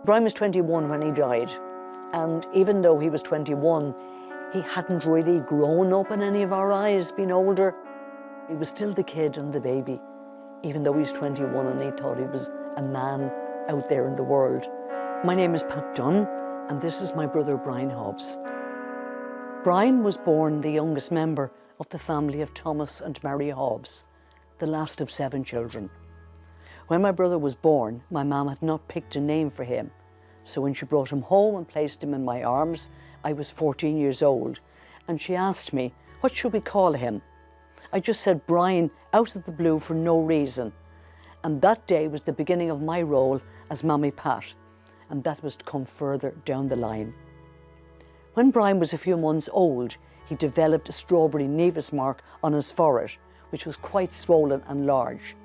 Brian was 21 when he died, and even though he was 21, he hadn't really grown up in any of our eyes, been older. He was still the kid and the baby, even though he's 21 and he thought he was a man out there in the world. My name is Pat Dunne, and this is my brother Brian Hobbs. Brian was born the youngest member of the family of Thomas and Mary Hobbs, the last of 7 children. When my brother was born, my mum had not picked a name for him. So when she brought him home and placed him in my arms, I was 14 years old, and she asked me, what should we call him? I just said Brian out of the blue for no reason. And that day was the beginning of my role as Mammy Pat, and that was to come further down the line. When Brian was a few months old, he developed a strawberry nevus mark on his forehead, which was quite swollen and large.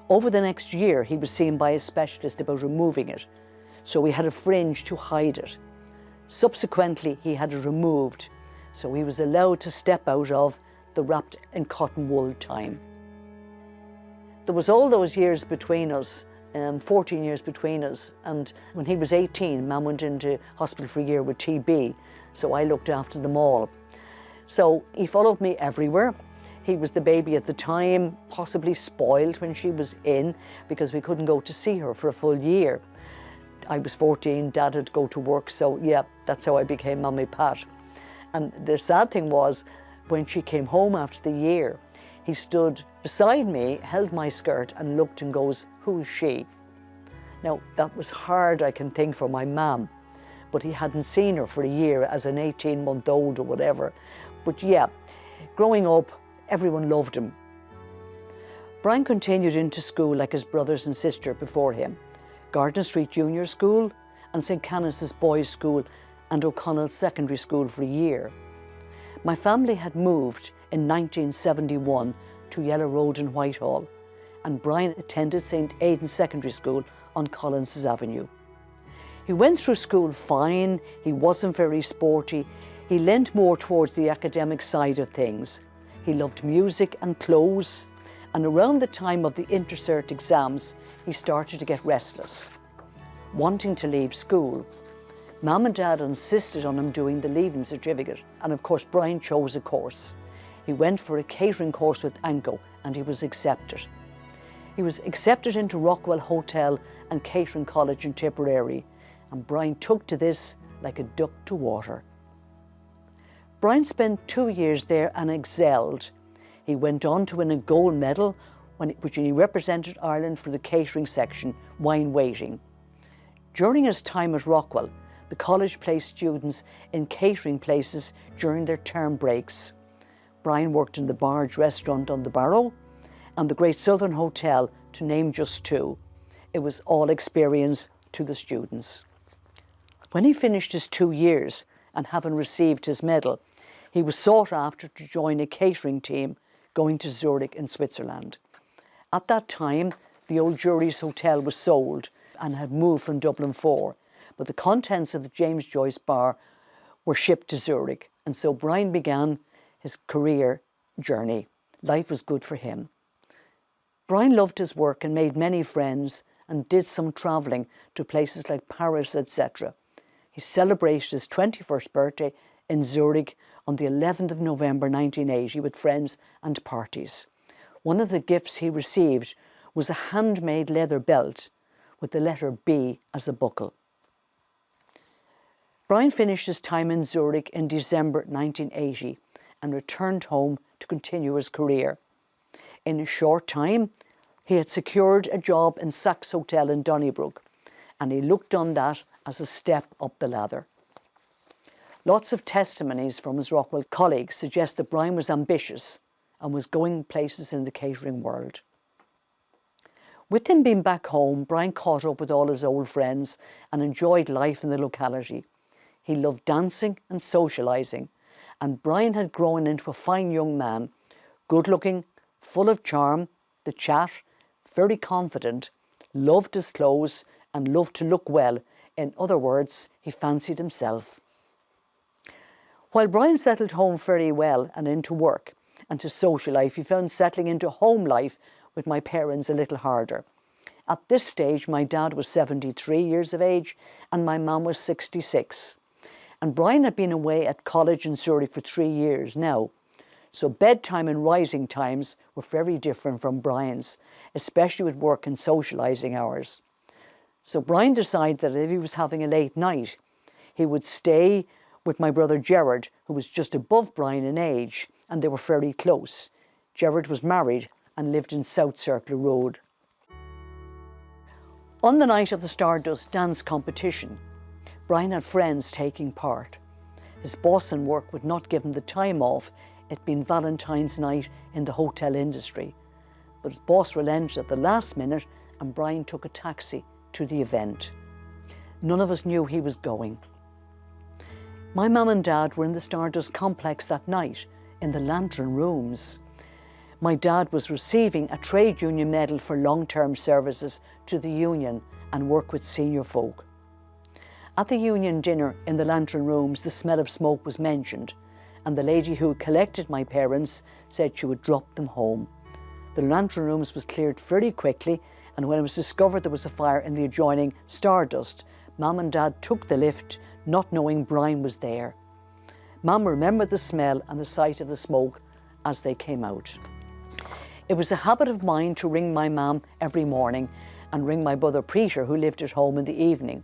Over the next year, he was seen by a specialist about removing it, so we had a fringe to hide it. Subsequently, he had it removed, so he was allowed to step out of the wrapped in cotton wool time. There was all those years between us, 14 years between us, and when he was 18, Mum went into hospital for a year with TB, so I looked after them all. So he followed me everywhere. He was the baby at the time, possibly spoiled when she was in, because we couldn't go to see her for a full year. I was 14, Dad had to go to work, so yeah, that's how I became Mammy Pat. And the sad thing was, when she came home after the year, he stood beside me, held my skirt and looked and goes, "Who's she?" Now, that was hard, I can think, for my mum, but he hadn't seen her for a year as an 18-month-old or whatever. But yeah, growing up, everyone loved him. Brian continued into school like his brothers and sister before him, Gardner Street Junior School and St. Canice's Boys School and O'Connell Secondary School for a year. My family had moved in 1971 to Yellow Road in Whitehall, and Brian attended St. Aidan's Secondary School on Collins's Avenue. He went through school fine, he wasn't very sporty, he leant more towards the academic side of things. He loved music and clothes, and around the time of the intercert exams, he started to get restless, wanting to leave school. Mum and Dad insisted on him doing the leaving certificate, and of course Brian chose a course. He went for a catering course with Anko, and he was accepted. He was accepted into Rockwell Hotel and Catering College in Tipperary, and Brian took to this like a duck to water. Brian spent 2 years there and excelled. He went on to win a gold medal which he represented Ireland for the catering section, wine waiting. During his time at Rockwell, the college placed students in catering places during their term breaks. Brian worked in the Barge restaurant on the Barrow and the Great Southern Hotel, to name just 2. It was all experience to the students. When he finished his 2 years and having received his medal, he was sought after to join a catering team going to Zurich in Switzerland. At that time, the old Jury's Hotel was sold and had moved from Dublin 4, but the contents of the James Joyce Bar were shipped to Zurich, and so Brian began his career journey. Life was good for him. Brian loved his work and made many friends and did some travelling to places like Paris, etc. He celebrated his 21st birthday in Zurich on the 11th of November 1980 with friends and parties. One of the gifts he received was a handmade leather belt with the letter B as a buckle. Brian finished his time in Zurich in December 1980 and returned home to continue his career. In a short time, he had secured a job in Saks Hotel in Donnybrook, and he looked on that as a step up the ladder. Lots of testimonies from his Rockwell colleagues suggest that Brian was ambitious and was going places in the catering world. With him being back home, Brian caught up with all his old friends and enjoyed life in the locality. He loved dancing and socialising, and Brian had grown into a fine young man, good-looking, full of charm, the chat, very confident, loved his clothes and loved to look well. In other words, he fancied himself. While Brian settled home very well and into work and to social life, he found settling into home life with my parents a little harder. At this stage, my dad was 73 years of age and my mum was 66. And Brian had been away at college in Zurich for 3 years now. So bedtime and rising times were very different from Brian's, especially with work and socialising hours. So Brian decided that if he was having a late night, he would stay with my brother Gerard, who was just above Brian in age, and they were fairly close. Gerard was married and lived in South Circular Road. On the night of the Stardust dance competition, Brian had friends taking part. His boss in work would not give him the time off, it being Valentine's night in the hotel industry. But his boss relented at the last minute and Brian took a taxi to the event. None of us knew he was going. My mum and dad were in the Stardust complex that night, in the Lantern Rooms. My dad was receiving a trade union medal for long-term services to the union and work with senior folk. At the union dinner in the Lantern Rooms, the smell of smoke was mentioned, and the lady who collected my parents said she would drop them home. The Lantern Rooms was cleared very quickly, and when it was discovered there was a fire in the adjoining Stardust, Mum and Dad took the lift, not knowing Brian was there. Mum remembered the smell and the sight of the smoke as they came out. It was a habit of mine to ring my mum every morning and ring my brother Peter, who lived at home in the evening.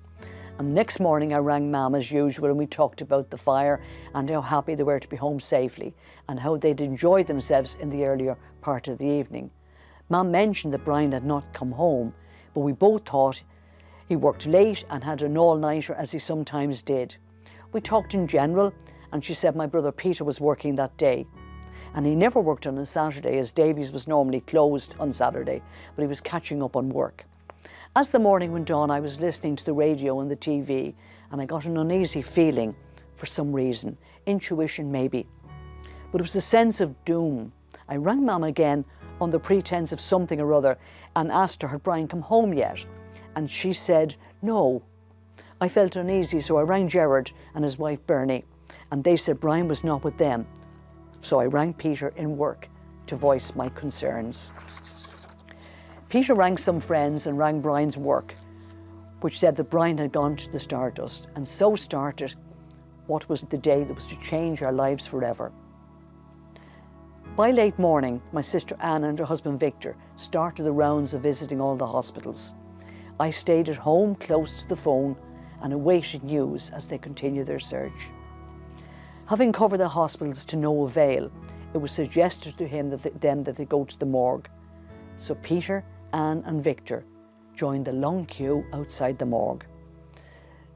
And next morning I rang Mum as usual and we talked about the fire and how happy they were to be home safely and how they'd enjoyed themselves in the earlier part of the evening. Mum mentioned that Brian had not come home, but we both thought he worked late and had an all-nighter as he sometimes did. We talked in general and she said my brother Peter was working that day. And he never worked on a Saturday as Davies was normally closed on Saturday, but he was catching up on work. As the morning went on, I was listening to the radio and the TV and I got an uneasy feeling for some reason, intuition maybe. But it was a sense of doom. I rang Mum again on the pretense of something or other and asked her, had Brian come home yet? And she said, no. I felt uneasy, so I rang Gerard and his wife Bernie, and they said Brian was not with them. So I rang Peter in work to voice my concerns. Peter rang some friends and rang Brian's work, which said that Brian had gone to the Stardust, and so started what was the day that was to change our lives forever. By late morning, my sister Anne and her husband Victor started the rounds of visiting all the hospitals. I stayed at home close to the phone and awaited news as they continued their search. Having covered the hospitals to no avail, it was suggested to him that they go to the morgue. So Peter, Anne and Victor joined the long queue outside the morgue.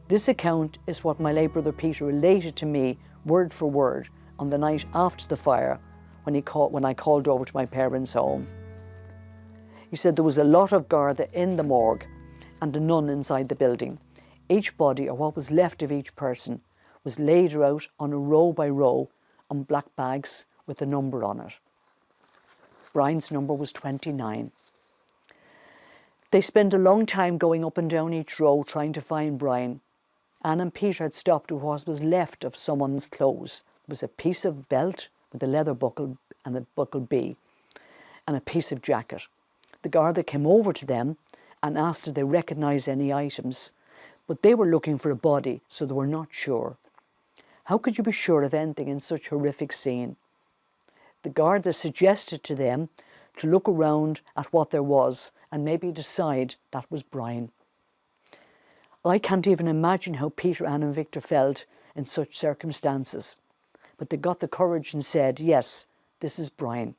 This account is what my late brother Peter related to me word for word on the night after the fire when I called over to my parents' home. He said there was a lot of Garda in the morgue and a nun inside the building. Each body, or what was left of each person, was laid out on a row by row on black bags with a number on it. Brian's number was 29. They spent a long time going up and down each row trying to find Brian. Anne and Peter had stopped with what was left of someone's clothes. It was a piece of belt with a leather buckle and a buckle B, and a piece of jacket. The Garda came over to them and asked if they recognised any items, but they were looking for a body, so they were not sure. How could you be sure of anything in such a horrific scene? The Garda suggested to them to look around at what there was and maybe decide that was Brian. I can't even imagine how Peter, Anne and Victor felt in such circumstances, but they got the courage and said, yes, this is Brian.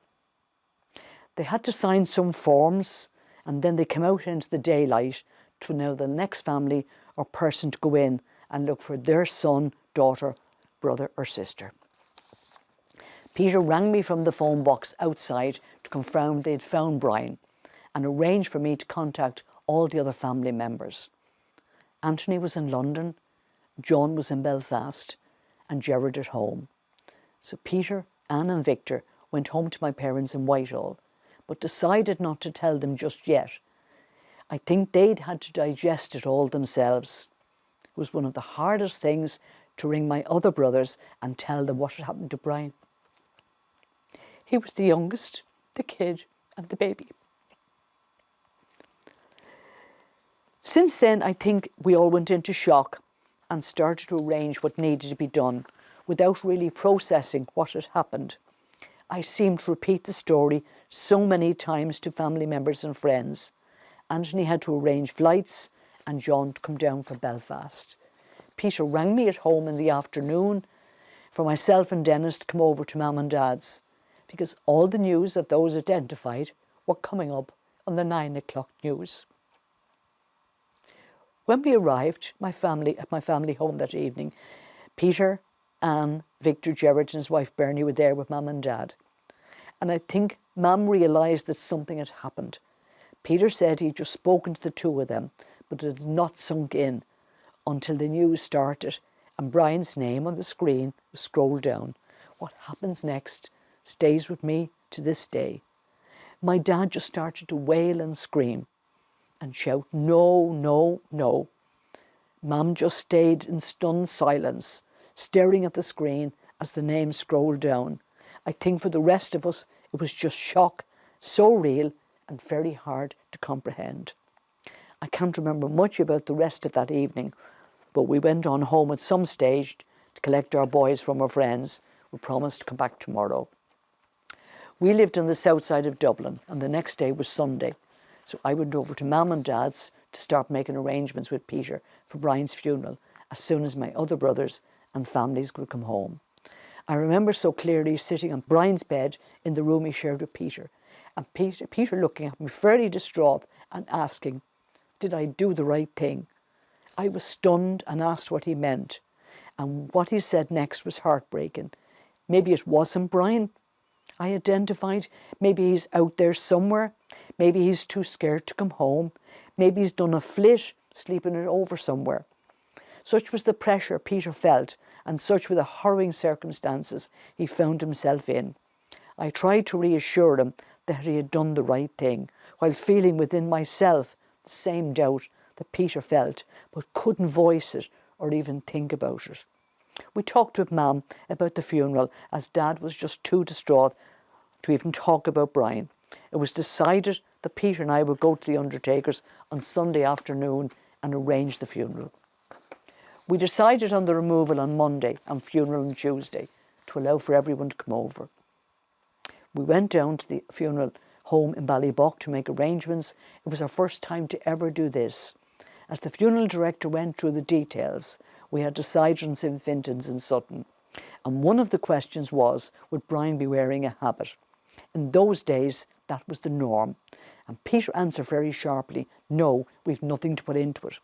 They had to sign some forms and then they came out into the daylight to allow the next family or person to go in and look for their son, daughter, brother or sister. Peter rang me from the phone box outside to confirm they'd found Brian and arranged for me to contact all the other family members. Anthony was in London, John was in Belfast and Gerard at home. So Peter, Anne and Victor went home to my parents in Whitehall, but decided not to tell them just yet. I think they'd had to digest it all themselves. It was one of the hardest things to ring my other brothers and tell them what had happened to Brian. He was the youngest, the kid and the baby. Since then, I think we all went into shock and started to arrange what needed to be done without really processing what had happened. I seemed to repeat the story so many times to family members and friends. Anthony had to arrange flights and John to come down from Belfast. Peter rang me at home in the afternoon for myself and Dennis to come over to Mum and Dad's, because all the news of those identified were coming up on the 9 o'clock news. When we arrived at my family home that evening, Peter, Anne, Victor, Gerard and his wife Bernie were there with Mum and Dad. And I think Mum realised that something had happened. Peter said he'd just spoken to the two of them, but it had not sunk in until the news started and Brian's name on the screen was scrolled down. What happens next stays with me to this day. My dad just started to wail and scream and shout, "No, no, no." Mum just stayed in stunned silence, staring at the screen as the name scrolled down. I think for the rest of us, it was just shock, so real and very hard to comprehend. I can't remember much about the rest of that evening, but we went on home at some stage to collect our boys from our friends who promised to come back tomorrow. We lived on the south side of Dublin, and the next day was Sunday, so I went over to Mum and Dad's to start making arrangements with Peter for Brian's funeral as soon as my other brothers and families could come home. I remember so clearly sitting on Brian's bed in the room he shared with Peter, and Peter looking at me fairly distraught and asking, did I do the right thing? I was stunned and asked what he meant, and what he said next was heartbreaking. Maybe it wasn't Brian I identified. Maybe he's out there somewhere. Maybe he's too scared to come home. Maybe he's done a flit, sleeping it over somewhere. Such was the pressure Peter felt, and such were the harrowing circumstances he found himself in. I tried to reassure him that he had done the right thing, while feeling within myself the same doubt that Peter felt, but couldn't voice it or even think about it. We talked with Mum about the funeral, as Dad was just too distraught to even talk about Brian. It was decided that Peter and I would go to the undertaker's on Sunday afternoon and arrange the funeral. We decided on the removal on Monday and funeral on Tuesday to allow for everyone to come over. We went down to the funeral home in Ballybock to make arrangements. It was our first time to ever do this. As the funeral director went through the details, we had decided on St. Fintan's in Sutton, and one of the questions was, would Brian be wearing a habit? In those days, that was the norm, and Peter answered very sharply, no, we've nothing to put into it.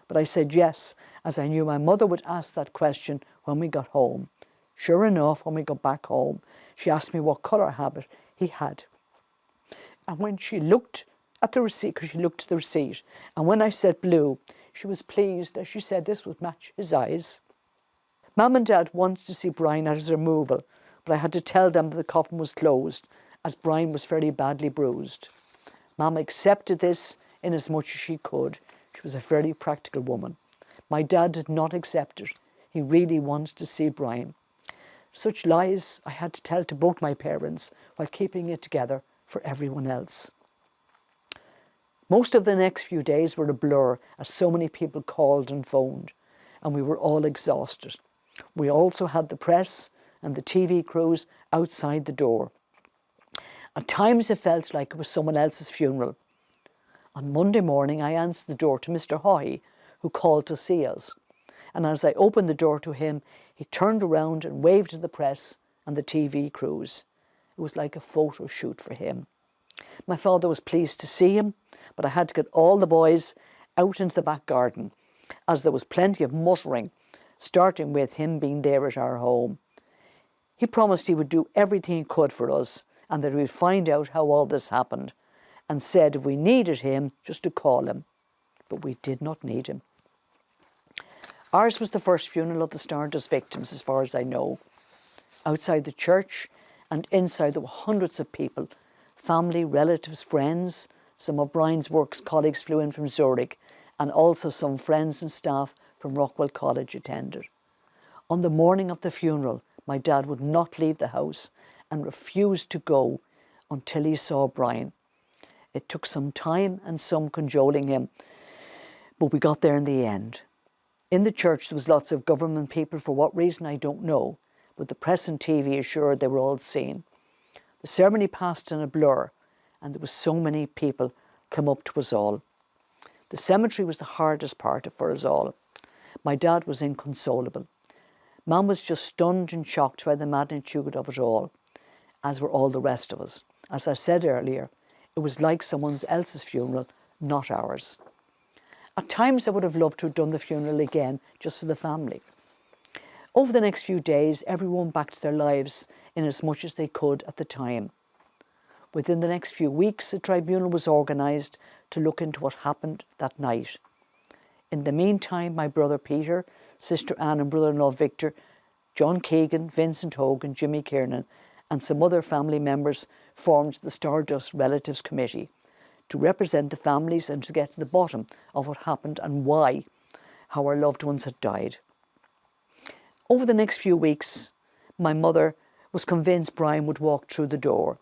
But I said yes, as I knew my mother would ask that question when we got home. Sure enough, when we got back home, she asked me what colour habit he had. And when she looked at the receipt, because she looked at the receipt, and when I said blue, she was pleased, as she said this would match his eyes. Mum and Dad wanted to see Brian at his removal, but I had to tell them that the coffin was closed, as Brian was very badly bruised. Mum accepted this in as much as she could. She was a very practical woman. My dad did not accept it. He really wanted to see Brian. Such lies I had to tell to both my parents while keeping it together for everyone else. Most of the next few days were a blur, as so many people called and phoned, and we were all exhausted. We also had the press and the TV crews outside the door. At times it felt like it was someone else's funeral. On Monday morning I answered the door to Mr. Hoy, who called to see us, and as I opened the door to him, he turned around and waved to the press and the TV crews. It was like a photo shoot for him. My father was pleased to see him, but I had to get all the boys out into the back garden, as there was plenty of muttering, starting with him being there at our home. He promised he would do everything he could for us, and that we would find out how all this happened, and said if we needed him, just to call him. But we did not need him. Ours was the first funeral of the Stardust victims, as far as I know. Outside the church and inside there were hundreds of people, family, relatives, friends. Some of Brian's works colleagues flew in from Zurich, and also some friends and staff from Rockwell College attended. On the morning of the funeral, my dad would not leave the house and refused to go until he saw Brian. It took some time and some cajoling him, But we got there in the end. In the church, there was lots of government people. For what reason, I don't know. But the press and TV assured they were all seen. The ceremony passed in a blur, and there were so many people come up to us all. The cemetery was the hardest part for us all. My dad was inconsolable. Mum was just stunned and shocked by the magnitude of it all, as were all the rest of us. As I said earlier, it was like someone else's funeral, not ours. At times I would have loved to have done the funeral again, just for the family. Over the next few days, everyone went back to their lives in as much as they could at the time. Within the next few weeks, a tribunal was organised to look into what happened that night. In the meantime, my brother Peter, sister Anne and brother-in-law Victor, John Keegan, Vincent Hogan, Jimmy Kiernan and some other family members formed the Stardust Relatives Committee to represent the families and to get to the bottom of what happened and why, how our loved ones had died. Over the next few weeks, my mother was convinced Brian would walk through the door.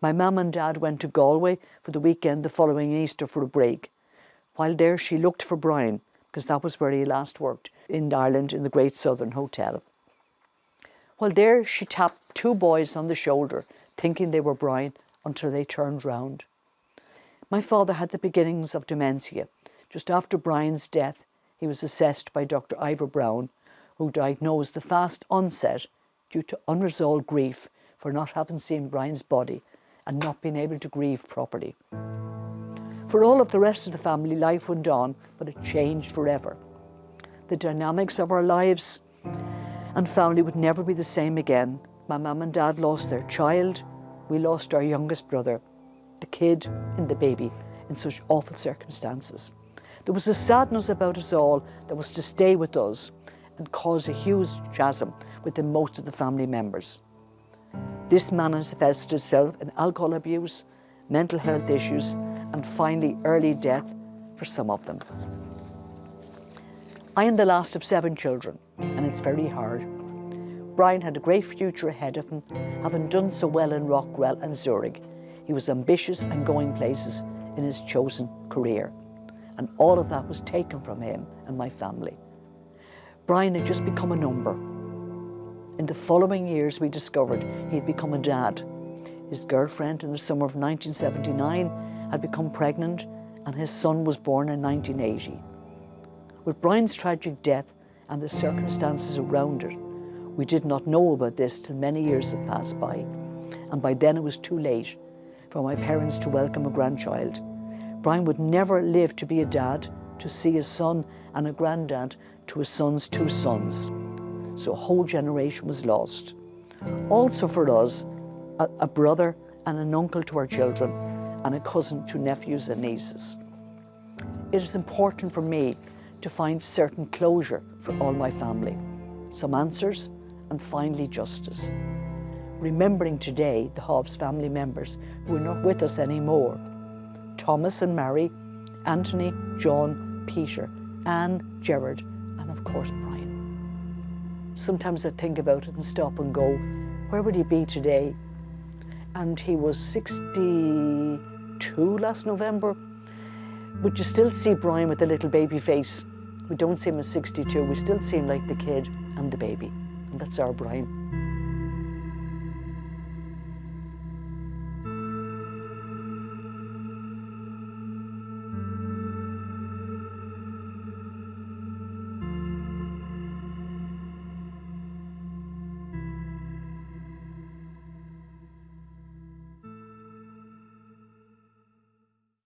My mum and dad went to Galway for the weekend the following Easter for a break. While there, she looked for Brian, because that was where he last worked, in Ireland in the Great Southern Hotel. While there, she tapped two boys on the shoulder, thinking they were Brian, until they turned round. My father had the beginnings of dementia. Just after Brian's death, he was assessed by Dr. Ivor Brown, who diagnosed the fast onset due to unresolved grief for not having seen Brian's body and not being able to grieve properly. For all of the rest of the family, life went on, but it changed forever. The dynamics of our lives and family would never be the same again. My mum and dad lost their child. We lost our youngest brother, the kid and the baby, in such awful circumstances. There was a sadness about us all that was to stay with us and cause a huge chasm within most of the family members. This manifested itself in alcohol abuse, mental health issues, and finally early death for some of them. I am the last of 7 children, and it's very hard. Brian had a great future ahead of him, having done so well in Rockwell and Zurich. He was ambitious and going places in his chosen career, and all of that was taken from him and my family. Brian had just become a number. In the following years, we discovered he had become a dad. His girlfriend in the summer of 1979 had become pregnant, and his son was born in 1980. With Brian's tragic death and the circumstances around it, we did not know about this till many years had passed by, and by then it was too late for my parents to welcome a grandchild. Brian would never live to be a dad, to see a son and a granddad to his son's 2 sons. So a whole generation was lost. Also for us, a brother and an uncle to our children, and a cousin to nephews and nieces. It is important for me to find certain closure for all my family, some answers, and finally justice. Remembering today the Hobbs family members who are not with us anymore: Thomas and Mary, Anthony, John, Peter, Anne, Gerard, and of course Brian. Sometimes I think about it and stop and go, where would he be today? And he was 62 last November. Would you still see Brian with a little baby face? We don't see him at 62, we still see him like the kid and the baby. And that's our Brian.